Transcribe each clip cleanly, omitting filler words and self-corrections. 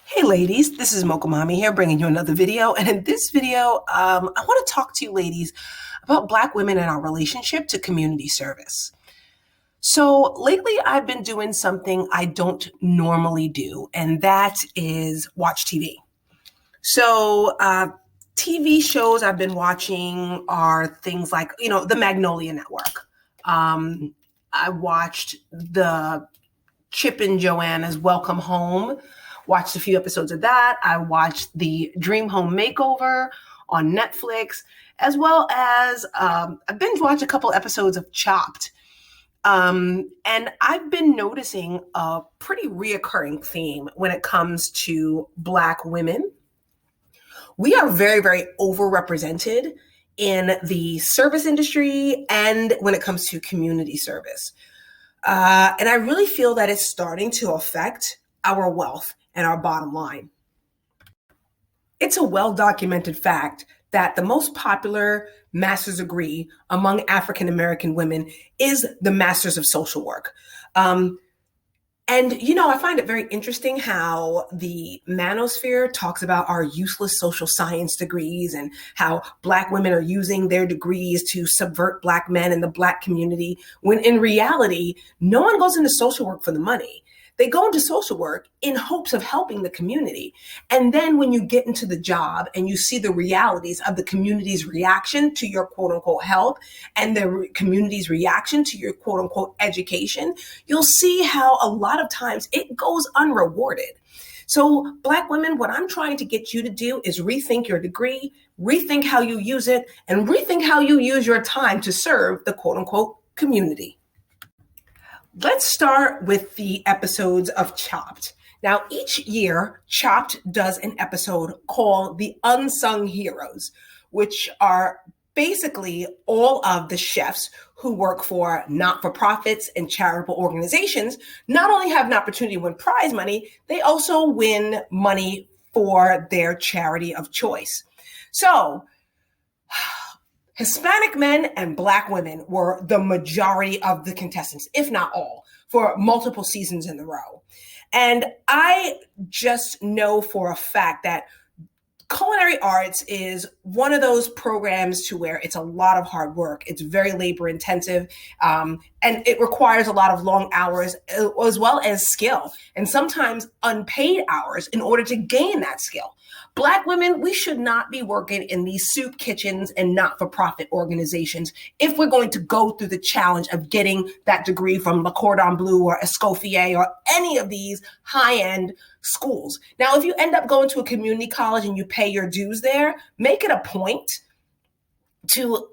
Hey ladies, this is Mocha Mommy here bringing you another video. And in this video, I want to talk to you ladies about Black women and our relationship to community service. So lately I've been doing something I don't normally do, and that is watch TV. So TV shows I've been watching are things like, the Magnolia Network. I watched the Chip and Joanna's Welcome Home. Watched a few episodes of that. I watched the Dream Home Makeover on Netflix, as I binge watched a couple episodes of Chopped. And I've been noticing a pretty reoccurring theme when it comes to Black women. We are very, very overrepresented in the service industry and when it comes to community service. And I really feel that it's starting to affect our wealth and our bottom line. It's a well-documented fact that the most popular master's degree among African American women is the Master's of Social Work. I find it very interesting how the manosphere talks about our useless social science degrees and how Black women are using their degrees to subvert Black men in the Black community, when in reality, no one goes into social work for the money. They go into social work in hopes of helping the community. And then when you get into the job and you see the realities of the community's reaction to your quote unquote help and the community's reaction to your quote unquote education, you'll see how a lot of times it goes unrewarded. So Black women, what I'm trying to get you to do is rethink your degree, rethink how you use it, and rethink how you use your time to serve the quote unquote community. Let's start with the episodes of Chopped. Now, each year, Chopped does an episode called The Unsung Heroes, which are basically all of the chefs who work for not-for-profits and charitable organizations. Not only have an opportunity to win prize money, they also win money for their charity of choice. So, Hispanic men and Black women were the majority of the contestants, if not all, for multiple seasons in a row. And I just know for a fact that culinary arts is one of those programs to where it's a lot of hard work. It's very labor intensive, and it requires a lot of long hours as well as skill, and sometimes unpaid hours in order to gain that skill. Black women, we should not be working in these soup kitchens and not-for-profit organizations if we're going to go through the challenge of getting that degree from Le Cordon Bleu or Escoffier or any of these high-end schools. Now, if you end up going to a community college and you pay your dues there, make it a point to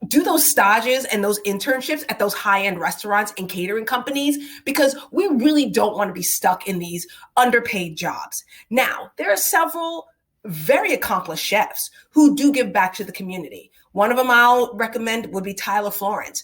do those stages and those internships at those high-end restaurants and catering companies, because we really don't want to be stuck in these underpaid jobs. Now, there are several very accomplished chefs who do give back to the community. One of them I'll recommend would be Tyler Florence.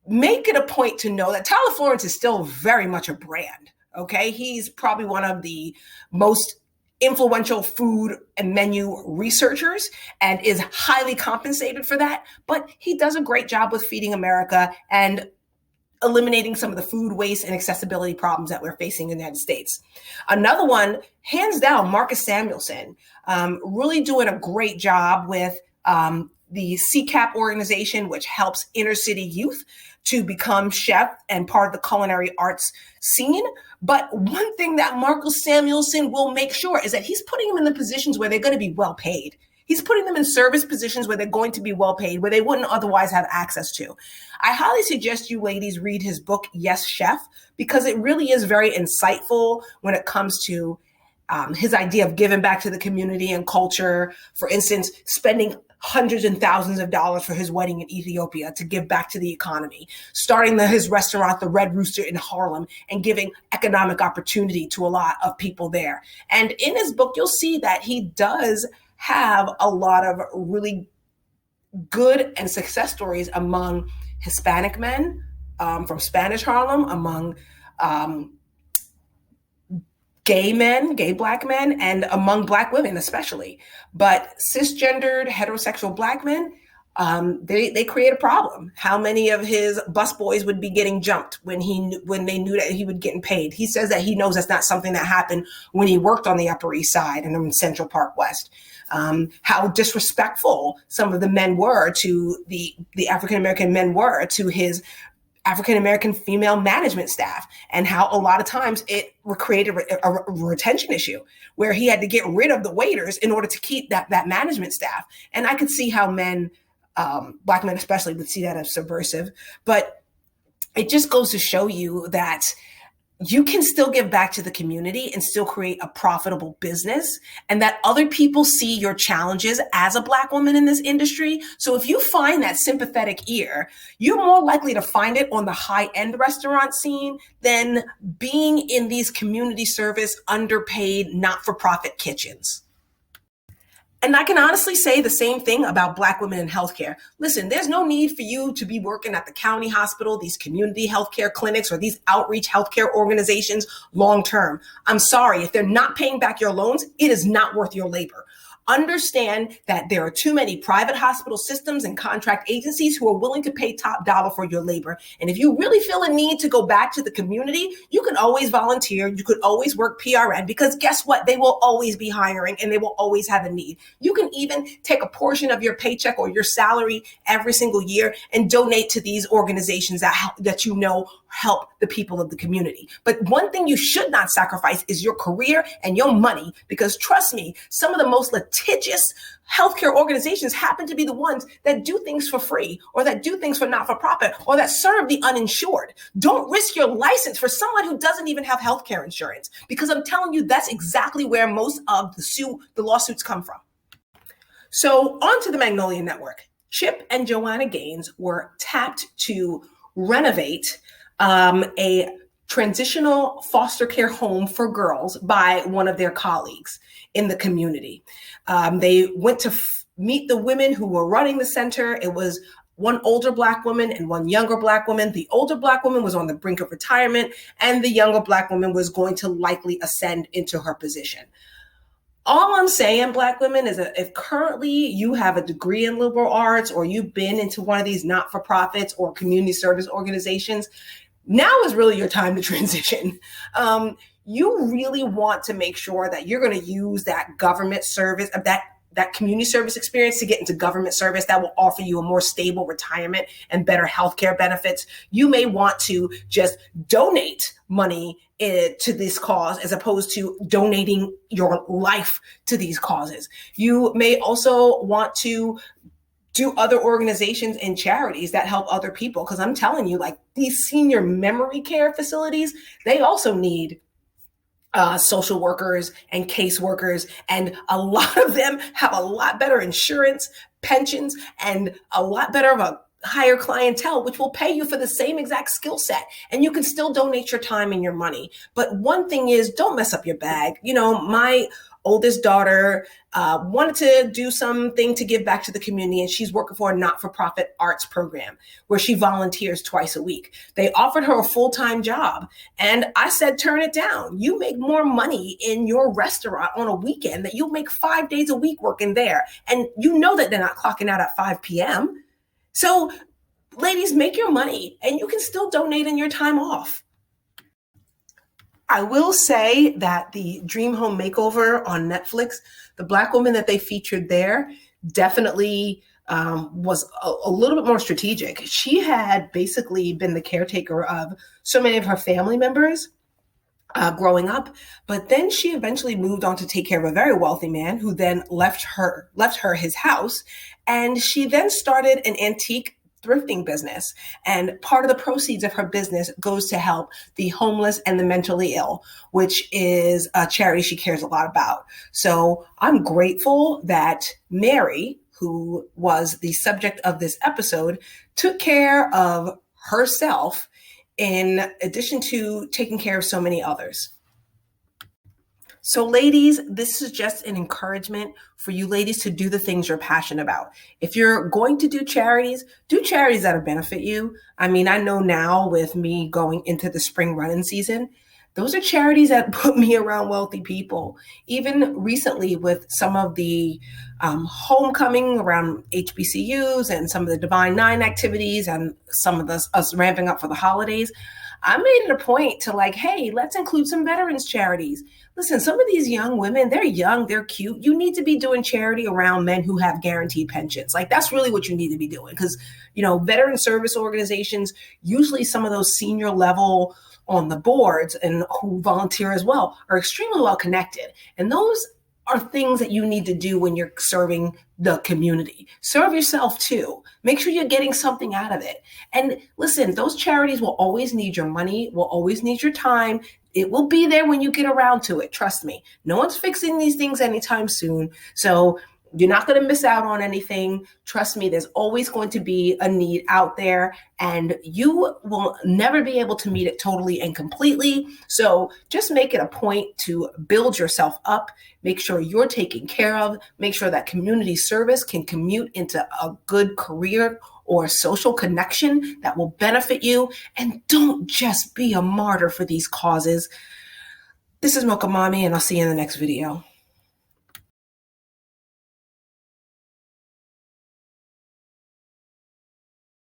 Make it a point to know that Tyler Florence is still very much a brand. Okay, he's probably one of the most influential food and menu researchers and is highly compensated for that. But he does a great job with Feeding America and eliminating some of the food waste and accessibility problems that we're facing in the United States. Another one, hands down, Marcus Samuelson, really doing a great job with the CCAP organization, which helps inner city youth to become chef and part of the culinary arts scene. But one thing that Marcus Samuelson will make sure is that he's putting them in the positions where they're going to be well paid. He's putting them in service positions where they're going to be well paid, where they wouldn't otherwise have access to. I highly suggest you ladies read his book, Yes, Chef, because it really is very insightful when it comes to his idea of giving back to the community and culture. For instance, spending hundreds and thousands of dollars for his wedding in Ethiopia to give back to the economy, starting his restaurant, the Red Rooster in Harlem, and giving economic opportunity to a lot of people there. And in his book, you'll see that he does have a lot of really good and success stories among Hispanic men from Spanish Harlem, among gay men, gay Black men, and among Black women especially. But cisgendered, heterosexual Black men, they create a problem. How many of his busboys would be getting jumped when they knew that he would get paid? He says that he knows that's not something that happened when he worked on the Upper East Side and in Central Park West. How disrespectful some of the men were to the African American men were to his African American female management staff, and how a lot of times it created a retention issue where he had to get rid of the waiters in order to keep that management staff. And I could see how men, Black men especially, would see that as subversive. But it just goes to show you that you can still give back to the community and still create a profitable business, and that other people see your challenges as a Black woman in this industry. So if you find that sympathetic ear, you're more likely to find it on the high-end restaurant scene than being in these community service, underpaid, not-for-profit kitchens. And I can honestly say the same thing about Black women in healthcare. Listen, there's no need for you to be working at the county hospital, these community healthcare clinics, or these outreach healthcare organizations long term. I'm sorry, if they're not paying back your loans, it is not worth your labor. Understand that there are too many private hospital systems and contract agencies who are willing to pay top dollar for your labor. And if you really feel a need to go back to the community, you can always volunteer. You could always work PRN, because guess what? They will always be hiring and they will always have a need. You can even take a portion of your paycheck or your salary every single year and donate to these organizations that you know help the people of the community. But one thing you should not sacrifice is your career and your money, because trust me, some of the most litigious healthcare organizations happen to be the ones that do things for free, or that do things for not-for-profit, or that serve the uninsured. Don't risk your license for someone who doesn't even have healthcare insurance, because I'm telling you, that's exactly where most of the lawsuits come from. So on to the Magnolia Network. Chip and Joanna Gaines were tapped to renovate a transitional foster care home for girls by one of their colleagues in the community. They went to meet the women who were running the center. It was one older Black woman and one younger Black woman. The older Black woman was on the brink of retirement, and the younger Black woman was going to likely ascend into her position. All I'm saying, Black women, is that if currently you have a degree in liberal arts, or you've been into one of these not-for-profits or community service organizations, now is really your time to transition. You really want to make sure that you're going to use that government service, that community service experience, to get into government service that will offer you a more stable retirement and better healthcare benefits. You may want to just donate money to this cause as opposed to donating your life to these causes. You may also want to do other organizations and charities that help other people. Because I'm telling you, like, these senior memory care facilities, they also need social workers and caseworkers, and a lot of them have a lot better insurance, pensions, and a lot better of a higher clientele, which will pay you for the same exact skill set. And you can still donate your time and your money. But one thing is, don't mess up your bag. You know, my oldest daughter wanted to do something to give back to the community, and she's working for a not-for-profit arts program where she volunteers twice a week. They offered her a full-time job, and I said, turn it down. You make more money in your restaurant on a weekend that you'll make 5 days a week working there, and you know that they're not clocking out at 5 p.m. So, ladies, make your money, and you can still donate in your time off. I will say that the Dream Home Makeover on Netflix, the Black woman that they featured there, definitely was a little bit more strategic. She had basically been the caretaker of so many of her family members growing up, but then she eventually moved on to take care of a very wealthy man who then left her his house, and she then started an antique thrifting business. And part of the proceeds of her business goes to help the homeless and the mentally ill, which is a charity she cares a lot about. So I'm grateful that Mary, who was the subject of this episode, took care of herself in addition to taking care of so many others. So ladies, this is just an encouragement for you ladies to do the things you're passionate about. If you're going to do charities that'll benefit you. I mean, I know now with me going into the spring running season Those are charities that put me around wealthy people. Even recently, with some of the homecoming around HBCUs and some of the Divine Nine activities and some of us ramping up for the holidays, I made it a point to like, hey, let's include some veterans charities. Listen, some of these young women, they're young, they're cute. You need to be doing charity around men who have guaranteed pensions. Like that's really what you need to be doing because, veteran service organizations, usually some of those senior level on the boards and who volunteer as well are extremely well connected. And those are things that you need to do when you're serving the community. Serve yourself too. Make sure you're getting something out of it. And listen, those charities will always need your money, will always need your time. It will be there when you get around to it. Trust me. No one's fixing these things anytime soon. So you're not going to miss out on anything. Trust me, there's always going to be a need out there and you will never be able to meet it totally and completely. So just make it a point to build yourself up, make sure you're taken care of, make sure that community service can commute into a good career or social connection that will benefit you. And don't just be a martyr for these causes. This is Mocha Mommy, and I'll see you in the next video.